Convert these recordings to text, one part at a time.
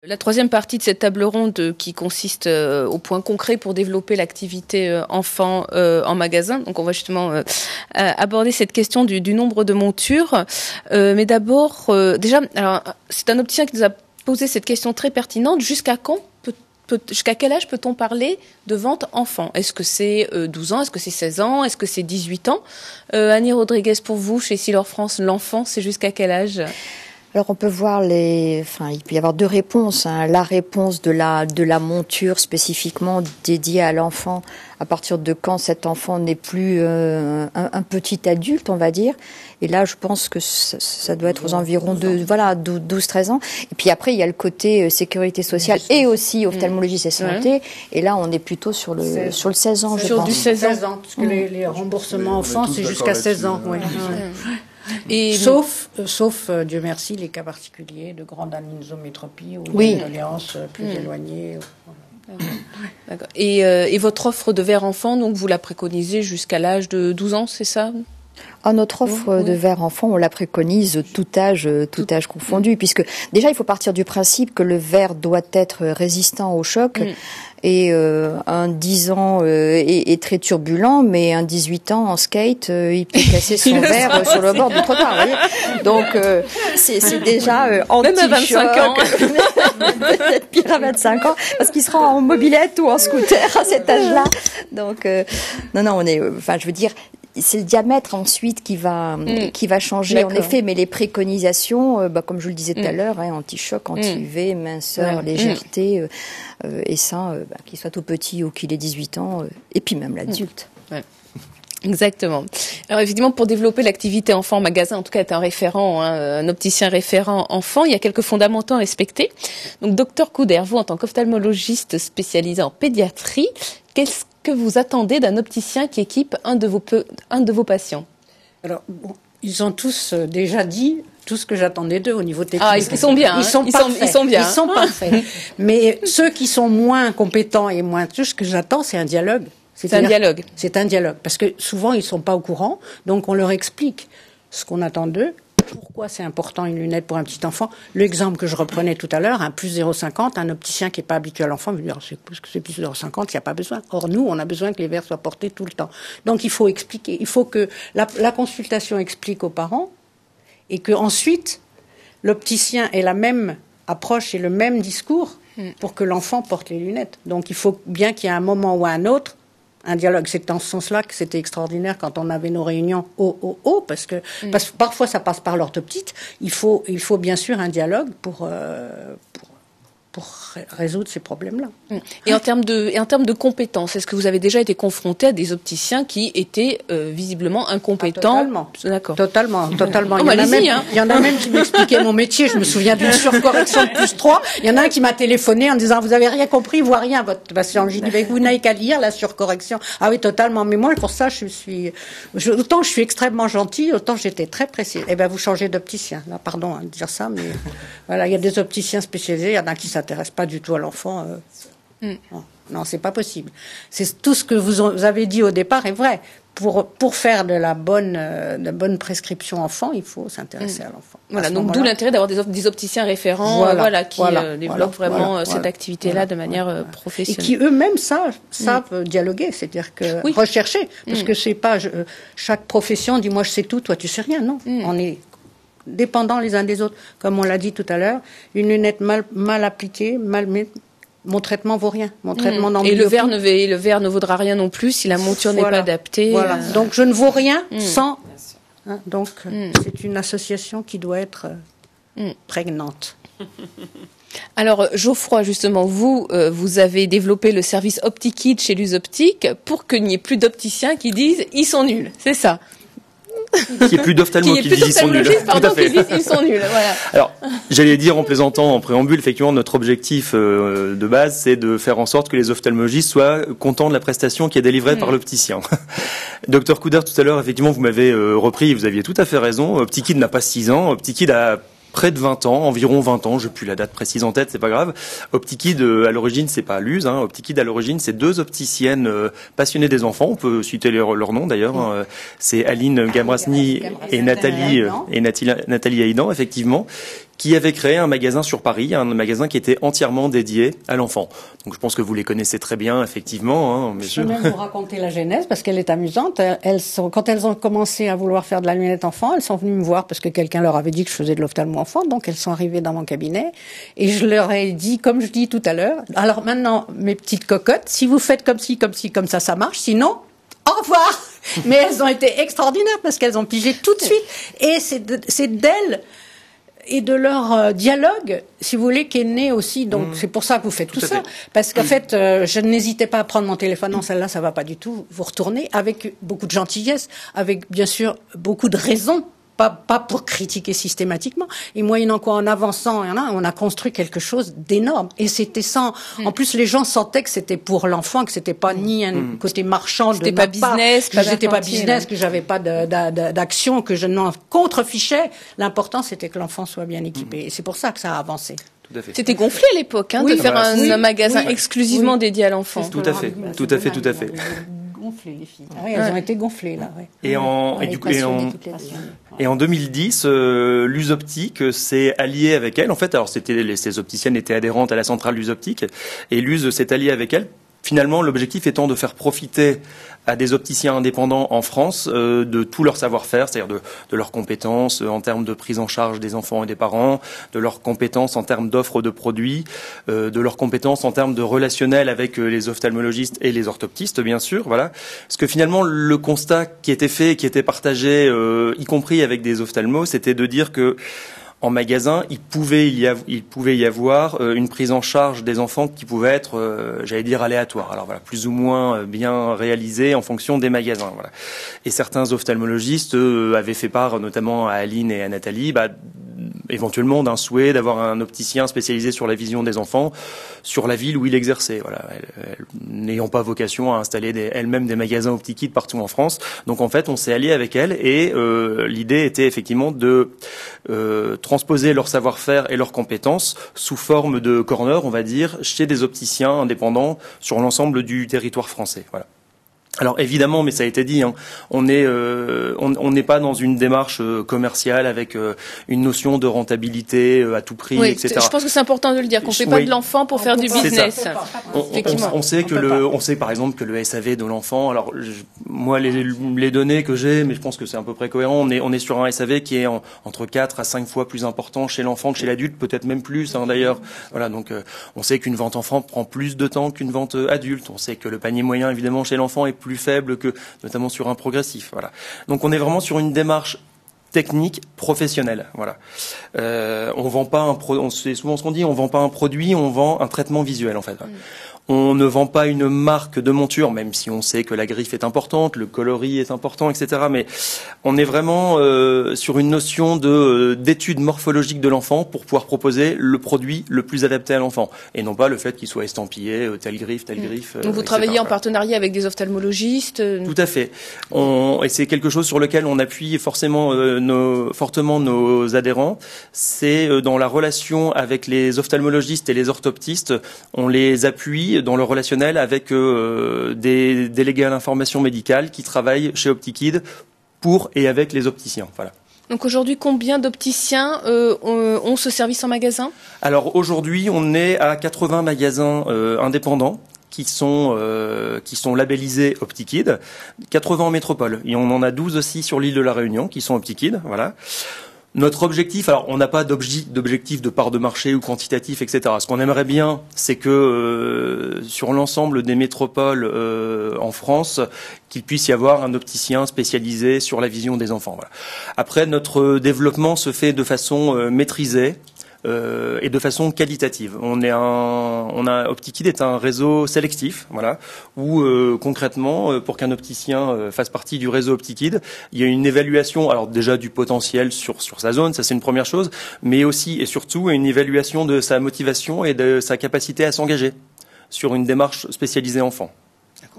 La troisième partie de cette table ronde qui consiste au point concret pour développer l'activité enfant en magasin. Donc on va justement aborder cette question du nombre de montures. Mais d'abord, déjà, alors c'est un opticien qui nous a posé cette question très pertinente. Jusqu'à quel âge peut-on parler de vente enfant? Est-ce que c'est 12 ans? Est-ce que c'est 16 ans? Est-ce que c'est 18 ans? Annie Rodriguez, pour vous, chez Essilor France, l'enfant, c'est jusqu'à quel âge? Alors on peut voir il peut y avoir deux réponses. La réponse de la monture spécifiquement dédiée à l'enfant, à partir de quand cet enfant n'est plus un petit adulte, on va dire. Et là, je pense que ça doit être aux environs de 12-13 ans. Et puis après, il y a le côté sécurité sociale et aussi ophtalmologie et santé. Et là, on est plutôt sur le 16 ans, je pense. Sur du 16 ans, parce que les remboursements enfants, c'est jusqu'à 16 ans. Oui. Et sauf, Dieu merci, les cas particuliers de grande anisommétropie ou d'intolérances plus éloignées. D'accord. Et votre offre de verre enfant, donc vous la préconisez jusqu'à l'âge de 12 ans, c'est ça? Notre offre de verre enfant, on la préconise tout âge confondu, puisque déjà il faut partir du principe que le verre doit être résistant au choc. Et un 10 ans est très turbulent, mais un 18 ans en skate, il peut casser son verre sur le bord du trottoir. Vous voyez, donc c'est déjà anti-choc. Même à 25 ans. Peut-être pire à 25 ans, parce qu'il sera en mobilette ou en scooter à cet âge-là. Donc non, on est. Je veux dire. C'est le diamètre ensuite qui va changer en effet, mais les préconisations, comme je le disais tout à l'heure, anti-choc, anti-UV, minceur, légèreté, et ça, qu'il soit tout petit ou qu'il ait 18 ans, et puis même l'adulte. Exactement. Alors évidemment, pour développer l'activité enfant en magasin, en tout cas, est un référent, un opticien référent enfant, il y a quelques fondamentaux à respecter. Donc, docteur Couder, vous, en tant qu'ophtalmologiste spécialisé en pédiatrie, qu'est-ce que vous attendez d'un opticien qui équipe un de vos patients? Alors, ils ont tous déjà dit tout ce que j'attendais d'eux au niveau technique. Ah, ils sont bien. Ils sont parfaits. Mais ceux qui sont moins compétents et moins... Tout ce que j'attends, c'est un dialogue. C'est un dialogue. C'est un dialogue. Parce que souvent, ils ne sont pas au courant. Donc, on leur explique ce qu'on attend d'eux. Pourquoi c'est important une lunette pour un petit enfant? L'exemple que je reprenais tout à l'heure, un plus 0,50, un opticien qui n'est pas habitué à l'enfant veut dire c'est plus 0,50, il n'y a pas besoin. Or, nous, on a besoin que les verres soient portés tout le temps. Donc, il faut expliquer. Il faut que la consultation explique aux parents et que ensuite l'opticien ait la même approche et le même discours pour que l'enfant porte les lunettes. Donc, il faut bien qu'il y ait un moment ou un autre un dialogue. C'est dans ce sens-là que c'était extraordinaire quand on avait nos réunions parce que parfois ça passe par l'orthoptiste. Il faut bien sûr un dialogue pour résoudre ces problèmes-là. Et en termes de compétences, est-ce que vous avez déjà été confronté à des opticiens qui étaient visiblement incompétents? Totalement. D'accord. Totalement. Oh, Il y en a même qui m'expliquaient mon métier. Je me souviens d'une surcorrection de plus 3. Il y en a un qui m'a téléphoné en disant vous avez rien compris, il voit rien votre patient. J'ai dit vous n'avez qu'à lire la surcorrection. Ah oui, totalement. Mais moi pour ça autant je suis extrêmement gentille, autant j'étais très précise. Eh ben vous changez d'opticien. Là, pardon de dire ça, mais voilà, il y a des opticiens spécialisés, il y en a qui s'intéresse pas du tout à l'enfant. Non, c'est pas possible. C'est tout ce que vous avez dit au départ est vrai. Pour faire de bonnes prescriptions enfants, il faut s'intéresser à l'enfant. Voilà, donc d'où l'intérêt d'avoir des opticiens référents, qui développent vraiment cette activité-là de manière professionnelle. Et qui eux-mêmes savent dialoguer, c'est-à-dire que rechercher, parce que c'est pas chaque profession dit moi je sais tout, toi tu sais rien. Non, on est dépendants les uns des autres. Comme on l'a dit tout à l'heure, une lunette mal appliquée, mon traitement vaut rien. Mon traitement et le verre ne vaudra rien non plus si la monture n'est pas adaptée. Voilà. Donc je ne vaux rien sans. Donc c'est une association qui doit être prégnante. Alors Geoffroy, justement, vous avez développé le service OptiKid chez Luz-Optique pour qu'il n'y ait plus d'opticiens qui disent ils sont nuls. C'est ça. Qu'il n'y ait plus d'ophtalmologistes qui disent ils sont nuls. Pardon, qui disent ils sont nuls. Voilà. Alors, j'allais dire en plaisantant, en préambule, effectivement, notre objectif de base, c'est de faire en sorte que les ophtalmologistes soient contents de la prestation qui est délivrée par l'opticien. Docteur Couder, tout à l'heure, effectivement, vous m'avez repris, vous aviez tout à fait raison. OptiKid n'a pas 6 ans, OptiKid a près de 20 ans, environ 20 ans, je n'ai plus la date précise en tête, c'est pas grave. OptiKid, à l'origine, c'est pas Luz, OptiKid, à l'origine, c'est 2 opticiennes passionnées des enfants, on peut citer leur nom d'ailleurs, c'est Aline Gabrasny et Nathalie Haïdan, effectivement, qui avait créé un magasin sur Paris, un magasin qui était entièrement dédié à l'enfant. Donc je pense que vous les connaissez très bien, effectivement. Je peux même vous raconter la genèse parce qu'elle est amusante. Quand elles ont commencé à vouloir faire de la lunette enfant, elles sont venues me voir parce que quelqu'un leur avait dit que je faisais de l'ophtalmo enfant. Donc elles sont arrivées dans mon cabinet et je leur ai dit, comme je dis tout à l'heure, alors maintenant mes petites cocottes, si vous faites comme ça, ça marche. Sinon, au revoir. Mais elles ont été extraordinaires parce qu'elles ont pigé tout de suite. Et c'est d'elles et de leur dialogue, si vous voulez, qu'est né aussi. Donc c'est pour ça que vous faites tout ça. Parce qu'en fait, je n'hésitais pas à prendre mon téléphone. Non, celle-là, ça va pas du tout. Vous retournez avec beaucoup de gentillesse, avec bien sûr beaucoup de raison. Pas pour critiquer systématiquement. Et moyennant quoi, en avançant, on a construit quelque chose d'énorme. Et c'était sans. En plus, les gens sentaient que c'était pour l'enfant, que c'était pas ni un côté marchand de ma part. C'était pas business, que j'avais pas d'action, que je n'en contrefichais. L'important, c'était que l'enfant soit bien équipé. Et c'est pour ça que ça a avancé. C'était gonflé à l'époque, de faire un magasin exclusivement dédié à l'enfant. Tout à fait. Gonflées, les filles. Ah oui, elles ont été gonflées, là. Ouais. Et en 2010, l'US Optique s'est alliée avec elle. En fait, alors ces opticiennes étaient adhérentes à la centrale l'US Optique, et l'US s'est alliée avec elle. Finalement, l'objectif étant de faire profiter à des opticiens indépendants en France de tout leur savoir-faire, c'est-à-dire de leurs compétences en termes de prise en charge des enfants et des parents, de leurs compétences en termes d'offres de produits, de leurs compétences en termes de relationnel avec les ophtalmologistes et les orthoptistes, bien sûr. Voilà. Parce que finalement, le constat qui était fait, qui était partagé, y compris avec des ophtalmos, c'était de dire que en magasin, il pouvait y avoir une prise en charge des enfants qui pouvait être, j'allais dire, aléatoire. Alors voilà, plus ou moins bien réalisée en fonction des magasins. Voilà. Et certains ophtalmologistes avaient fait part, notamment à Aline et à Nathalie, éventuellement d'un souhait d'avoir un opticien spécialisé sur la vision des enfants sur la ville où il exerçait. Voilà, n'ayant pas vocation à installer elle-même des magasins OptiKid partout en France. Donc en fait, on s'est allié avec elle et l'idée était effectivement de transposer leur savoir-faire et leurs compétences sous forme de corner, on va dire, chez des opticiens indépendants sur l'ensemble du territoire français. Voilà. Alors évidemment, mais ça a été dit, on n'est pas dans une démarche commerciale avec une notion de rentabilité à tout prix, etc. Je pense que c'est important de le dire, qu'on fait pas de l'enfant pour faire du business. On sait par exemple que le SAV de l'enfant, alors moi les données que j'ai, mais je pense que c'est à peu près cohérent, on est sur un SAV qui est entre 4 à 5 fois plus important chez l'enfant que chez l'adulte, peut-être même plus d'ailleurs. Voilà, donc on sait qu'une vente enfant prend plus de temps qu'une vente adulte. On sait que le panier moyen évidemment chez l'enfant est plus faible que notamment sur un progressif. Voilà. Donc on est vraiment sur une démarche technique professionnelle. Voilà. On vend pas c'est souvent ce qu'on dit, on vend pas un produit, on vend un traitement visuel en fait. On ne vend pas une marque de monture, même si on sait que la griffe est importante, le coloris est important, etc. Mais on est vraiment sur une notion d'étude morphologique de l'enfant pour pouvoir proposer le produit le plus adapté à l'enfant. Et non pas le fait qu'il soit estampillé, telle griffe. Donc vous travaillez en partenariat avec des ophtalmologistes Tout à fait. Et c'est quelque chose sur lequel on appuie fortement fortement nos adhérents. C'est dans la relation avec les ophtalmologistes et les orthoptistes, on les appuie dans le relationnel avec des délégués à l'information médicale qui travaillent chez OptiKid pour et avec les opticiens. Voilà. Donc aujourd'hui, combien d'opticiens ont ce service en magasin ? Alors aujourd'hui, on est à 80 magasins indépendants qui sont labellisés OptiKid, 80 en métropole. Et on en a 12 aussi sur l'île de la Réunion qui sont OptiKid. Voilà. Notre objectif, alors on n'a pas d'objectif de part de marché ou quantitatif, etc. Ce qu'on aimerait bien, c'est que sur l'ensemble des métropoles en France, qu'il puisse y avoir un opticien spécialisé sur la vision des enfants. Voilà. Après, notre développement se fait de façon maîtrisée. Et de façon qualitative. OptiKid est un réseau sélectif, voilà, où concrètement, pour qu'un opticien fasse partie du réseau OptiKid, il y a une évaluation, alors déjà du potentiel sur sa zone, ça c'est une première chose, mais aussi et surtout une évaluation de sa motivation et de sa capacité à s'engager sur une démarche spécialisée enfant.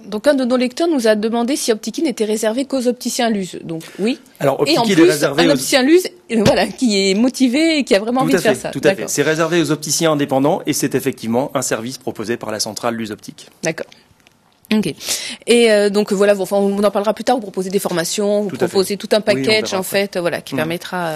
Donc un de nos lecteurs nous a demandé si OptiKid n'était réservé qu'aux opticiens LUS. Donc oui. Alors et en plus, un opticien LUS, voilà, qui est motivé et qui a vraiment envie de faire ça. Tout à fait. C'est réservé aux opticiens indépendants et c'est effectivement un service proposé par la centrale LUS Optique. D'accord. Ok. Et donc voilà, on en parlera plus tard. Vous proposez des formations, vous proposez tout un package en fait, voilà, qui permettra.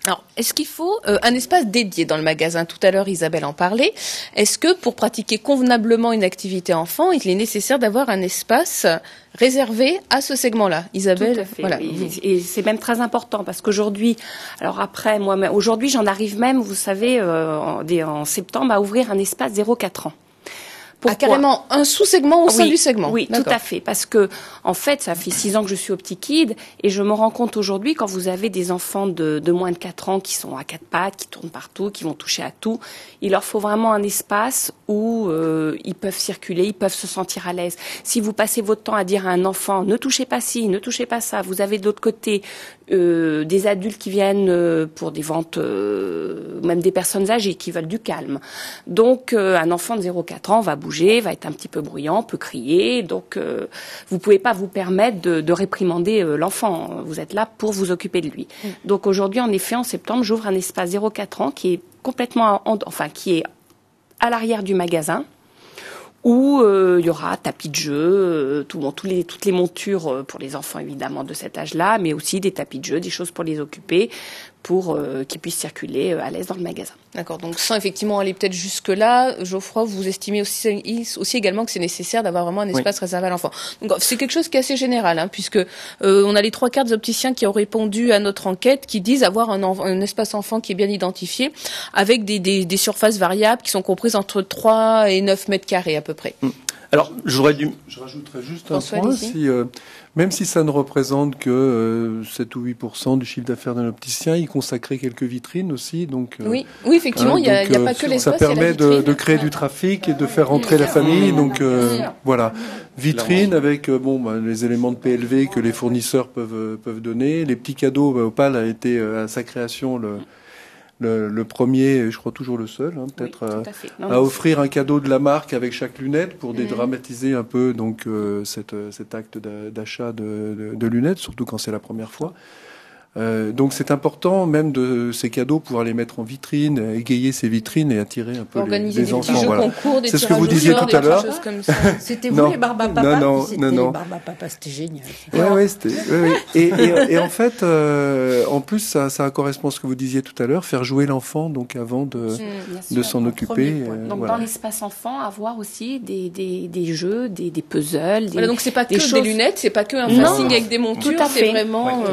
Alors, est-ce qu'il faut un espace dédié dans le magasin? Tout à l'heure, Isabelle en parlait. Est-ce que pour pratiquer convenablement une activité enfant, il est nécessaire d'avoir un espace réservé à ce segment-là? Isabelle, tout à fait, voilà. Oui. Et c'est même très important parce qu'aujourd'hui, alors après, moi, aujourd'hui, j'en arrive même, vous savez, en septembre, à ouvrir un espace 0-4 ans. Pourquoi? Carrément un sous-segment au sein du segment. Oui, tout à fait. Parce que, en fait, ça fait 6 ans que je suis au Petit Kid et je me rends compte aujourd'hui, quand vous avez des enfants de moins de 4 ans qui sont à 4 pattes, qui tournent partout, qui vont toucher à tout, il leur faut vraiment un espace où ils peuvent circuler, ils peuvent se sentir à l'aise. Si vous passez votre temps à dire à un enfant, ne touchez pas ci, ne touchez pas ça, vous avez de l'autre côté des adultes qui viennent pour des ventes, même des personnes âgées qui veulent du calme. Donc, un enfant de 0-4 ans va bouger, va être un petit peu bruyant, peut crier. Donc, vous pouvez pas vous permettre de réprimander l'enfant. Vous êtes là pour vous occuper de lui. Donc, aujourd'hui, en effet, en septembre, j'ouvre un espace 0-4 ans qui est complètement, qui est à l'arrière du magasin, où il y aura tapis de jeu, toutes les montures pour les enfants évidemment de cet âge-là, mais aussi des tapis de jeu, des choses pour les occuper, pour qu'ils puissent circuler à l'aise dans le magasin. D'accord, donc sans effectivement aller peut-être jusque-là, Geoffroy, vous estimez aussi également que c'est nécessaire d'avoir vraiment un espace réservé à l'enfant. Donc c'est quelque chose qui est assez général, hein, puisque on a les 3/4 des opticiens qui ont répondu à notre enquête, qui disent avoir un espace enfant qui est bien identifié, avec des surfaces variables qui sont comprises entre 3 et 9 mètres carrés à peu près. Alors, je rajouterais juste un point. Même si ça ne représente que 7 ou 8% du chiffre d'affaires d'un opticien, il consacrait quelques vitrines aussi. Donc, oui, effectivement, il n'y a pas que l'espace. Ça permet de créer du trafic et de faire rentrer la famille. Donc voilà, vitrine avec les éléments de PLV que les fournisseurs peuvent donner. Les petits cadeaux, Opal a été à sa création le premier, je crois toujours le seul, peut-être, à offrir un cadeau de la marque avec chaque lunette pour dédramatiser un peu donc cet acte d'achat de lunettes, surtout quand c'est la première fois. Donc c'est important même de ces cadeaux pouvoir les mettre en vitrine, égayer ces vitrines et attirer un peu les enfants. Voilà. Concours, c'est ce que vous disiez tout à l'heure. C'était vous les Barbapapas? Non. Les Barbapapas, c'était génial. Oui, et en fait, en plus, ça correspond à ce que vous disiez tout à l'heure, faire jouer l'enfant donc avant de s'en occuper. Donc dans l'espace enfant, avoir aussi des jeux, des puzzles. Voilà, donc c'est pas que des lunettes, c'est pas que un facing avec des montures, c'est vraiment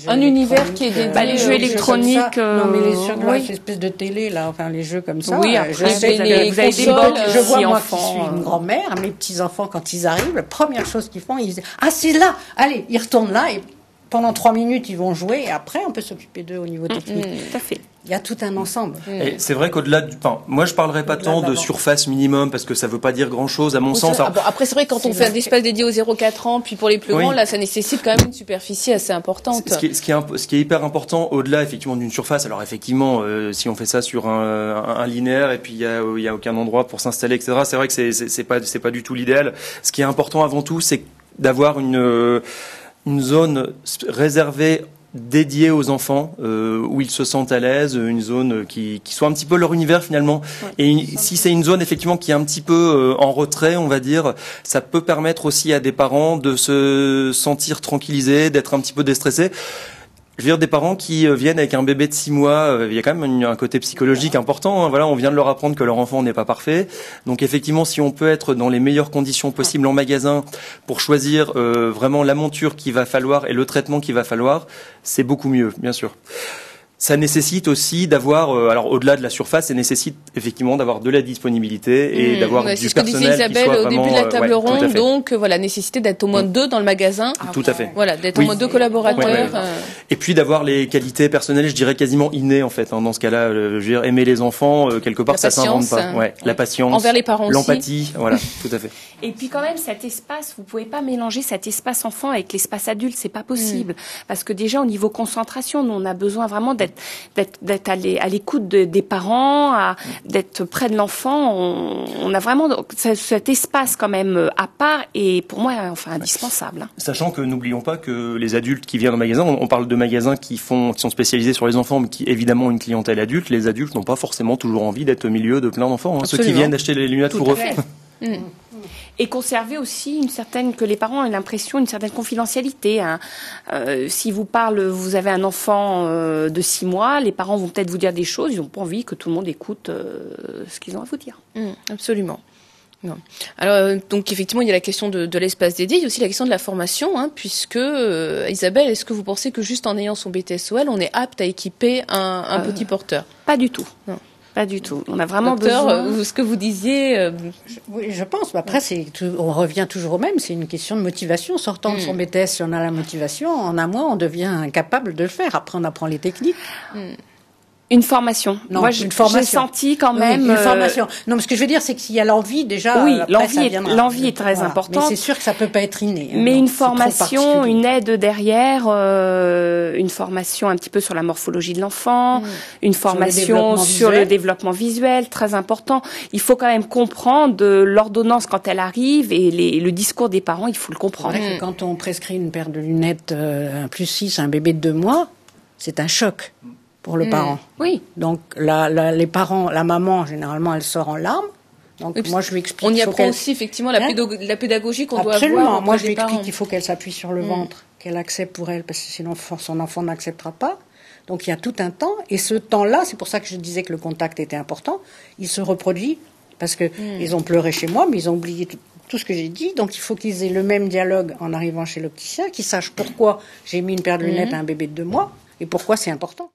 un univers qui est dédié. Les jeux électroniques. Non, mais les jeux de l'espèce de télé, là, enfin, les jeux comme ça. Oui, après, vous avez des bords. Je vois, moi, qui suis une grand-mère, mes petits-enfants, quand ils arrivent, la première chose qu'ils font, ils disent, c'est là! Allez, ils retournent là, et pendant 3 minutes, ils vont jouer, et après, on peut s'occuper d'eux au niveau technique. Tout à fait. Il y a tout un ensemble. Et c'est vrai qu'au-delà moi je parlerai pas tant de surface minimum parce que ça veut pas dire grand-chose à mon sens. Après c'est vrai quand on fait un espace dédié aux 0-4 ans, puis pour les plus grands, là ça nécessite quand même une superficie assez importante. Ce qui est hyper important au-delà effectivement d'une surface. Alors effectivement, si on fait ça sur un linéaire et puis il y a aucun endroit pour s'installer, etc. C'est vrai que c'est pas du tout l'idéal. Ce qui est important avant tout, c'est d'avoir une zone réservée dédié aux enfants, où ils se sentent à l'aise, une zone qui soit un petit peu leur univers finalement. Ouais. Et si c'est une zone effectivement qui est un petit peu en retrait, on va dire, ça peut permettre aussi à des parents de se sentir tranquillisés, d'être un petit peu déstressés. Je veux dire, des parents qui viennent avec un bébé de 6 mois, il y a quand même un côté psychologique important. Hein, voilà, on vient de leur apprendre que leur enfant n'est pas parfait. Donc effectivement, si on peut être dans les meilleures conditions possibles en magasin pour choisir vraiment la monture qu'il va falloir et le traitement qu'il va falloir, c'est beaucoup mieux, bien sûr. Ça nécessite aussi d'avoir, alors au-delà de la surface, ça nécessite effectivement d'avoir de la disponibilité et d'avoir du personnel. C'est ce que disait Isabelle au début de la table ronde, donc voilà, nécessité d'être au moins 2 dans le magasin. Tout à fait. Voilà, d'être au moins 2 collaborateurs. Et puis d'avoir les qualités personnelles, je dirais quasiment innées en fait. Dans ce cas-là, je veux dire, aimer les enfants, quelque part, ça s'invente pas. La patience, envers les parents aussi. L'empathie, voilà, tout à fait. Et puis quand même, cet espace, vous pouvez pas mélanger cet espace enfant avec l'espace adulte, c'est pas possible. Parce que déjà, au niveau concentration, nous, on a besoin vraiment d'être à l'écoute des parents, d'être près de l'enfant. On a vraiment cet espace quand même à part et pour moi, enfin, indispensable. Sachant que n'oublions pas que les adultes qui viennent au magasin, on parle de magasins qui sont spécialisés sur les enfants, mais qui évidemment ont une clientèle adulte. Les adultes n'ont pas forcément toujours envie d'être au milieu de plein d'enfants. Ceux qui viennent acheter les lunettes pour eux. Et conserver aussi que les parents aient l'impression une certaine confidentialité. Hein. Si vous avez un enfant de 6 mois, les parents vont peut-être vous dire des choses, ils n'ont pas envie que tout le monde écoute ce qu'ils ont à vous dire. Absolument. Non. Alors, donc effectivement, il y a la question de l'espace dédié, il y a aussi la question de la formation, hein, puisque, Isabelle, est-ce que vous pensez que juste en ayant son BTSOL, on est apte à équiper un petit porteur? Pas du tout. Non. Pas du tout. On a vraiment besoin. Ce que vous disiez. Oui, je pense. Après, on revient toujours au même. C'est une question de motivation. Sortant de son BTS, si on a la motivation, en un mois, on devient capable de le faire. Après, on apprend les techniques. Une formation. Non, moi, j'ai senti quand même... une formation. Non, mais ce que je veux dire, c'est que s'il y a l'envie, déjà... Oui, l'envie est très importante. Mais c'est sûr que ça peut pas être inné. Mais une formation, une aide derrière, une formation un petit peu sur la morphologie de l'enfant, une formation sur le développement visuel, très important. Il faut quand même comprendre l'ordonnance quand elle arrive et le discours des parents, il faut le comprendre. C'est vrai que quand on prescrit une paire de lunettes, un +6 à un bébé de 2 mois, c'est un choc pour le parent. Oui. Donc les parents, la maman, généralement, elle sort en larmes. Donc moi, je lui explique. On y apprend aussi effectivement la pédagogie qu'on doit avoir. Absolument. Moi, je lui explique qu'il faut qu'elle s'appuie sur le ventre, qu'elle accepte pour elle, parce que sinon son enfant n'acceptera pas. Donc il y a tout un temps, et ce temps-là, c'est pour ça que je disais que le contact était important. Il se reproduit parce que ils ont pleuré chez moi, mais ils ont oublié tout ce que j'ai dit. Donc il faut qu'ils aient le même dialogue en arrivant chez l'opticien, qu'ils sachent pourquoi j'ai mis une paire de lunettes à un bébé de 2 mois et pourquoi c'est important.